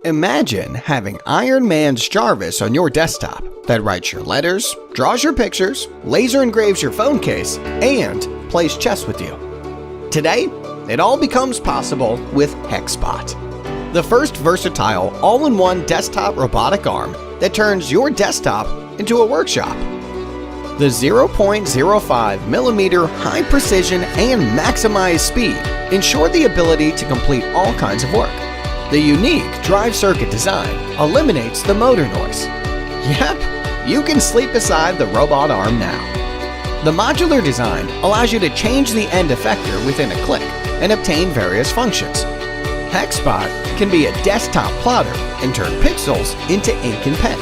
Imagine having Iron Man's Jarvis on your desktop that writes your letters, draws your pictures, laser engraves your phone case, and plays chess with you. Today, it all becomes possible with Hexbot, the first versatile all-in-one desktop robotic arm that turns your desktop into a workshop. The 0.05mm high precision and maximized speed ensure the ability to complete all kinds of work. The unique drive circuit design eliminates the motor noise. Yep, you can sleep beside the robot arm now. The modular design allows you to change the end effector within a click and obtain various functions. Hexbot can be a desktop plotter and turn pixels into ink and pen.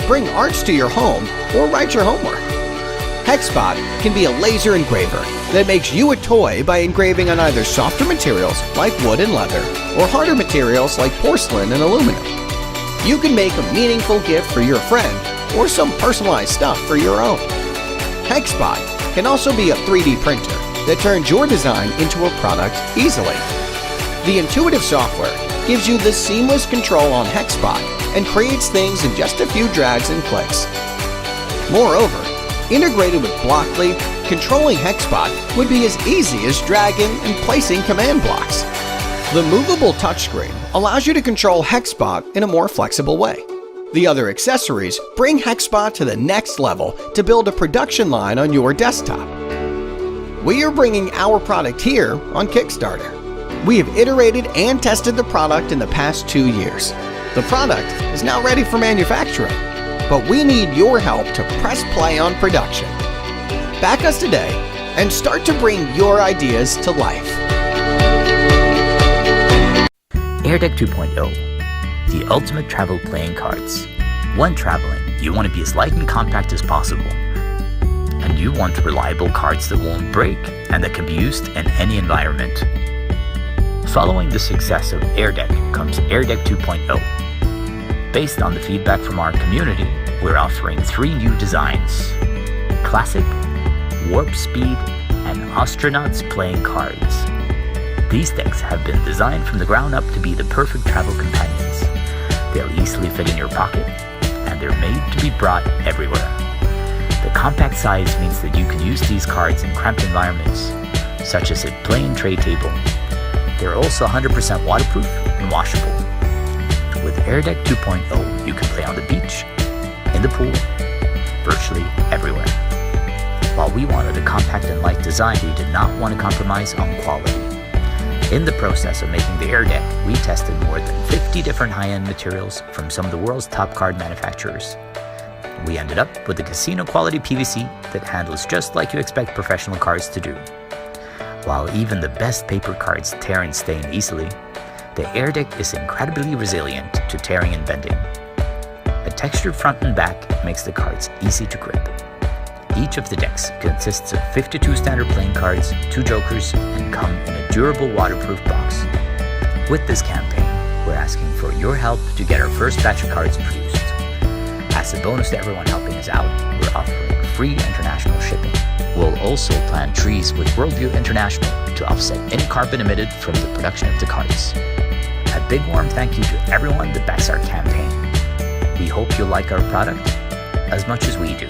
Bring arts to your home or write your homework. Hexbot can be a laser engraver that makes you a toy by engraving on either softer materials like wood and leather or harder materials like porcelain and aluminum. You can make a meaningful gift for your friend or some personalized stuff for your own. Hexbot can also be a 3D printer that turns your design into a product easily. The intuitive software gives you the seamless control on Hexbot and creates things in just a few drags and clicks. Moreover, integrated with Blockly, controlling Hexbot would be as easy as dragging and placing command blocks. The movable touchscreen allows you to control Hexbot in a more flexible way. The other accessories bring Hexbot to the next level to build a production line on your desktop. We are bringing our product here on Kickstarter. We have iterated and tested the product in the past 2 years. The product is now ready for manufacturing, but we need your help to press play on production. Back us today and start to bring your ideas to life. AirDeck 2.0, the ultimate travel playing cards. When traveling, you want to be as light and compact as possible. And you want reliable cards that won't break and that can be used in any environment. Following the success of AirDeck comes AirDeck 2.0. Based on the feedback from our community, we're offering 3 new designs: Classic, Warp Speed, and Astronauts playing cards. These decks have been designed from the ground up to be the perfect travel companions. They'll easily fit in your pocket, and they're made to be brought everywhere. The compact size means that you can use these cards in cramped environments, such as a plain tray table. They're also 100% waterproof and washable. With AirDeck 2.0, you can play on the beach, in the pool, virtually everywhere. While we wanted a compact and light design, we did not want to compromise on quality. In the process of making the AirDeck, we tested more than 50 different high-end materials from some of the world's top card manufacturers. We ended up with a casino quality PVC that handles just like you expect professional cards to do. While even the best paper cards tear and stain easily, the AirDeck is incredibly resilient to tearing and bending. A textured front and back makes the cards easy to grip. Each of the decks consists of 52 standard playing cards, 2 jokers, and come in a durable waterproof box. With this campaign, we're asking for your help to get our first batch of cards produced. As a bonus to everyone helping us out, we're offering free international shipping. We'll also plant trees with Worldview International to offset any carbon emitted from the production of the cards. A big warm thank you to everyone that backs our campaign. We hope you like our product as much as we do.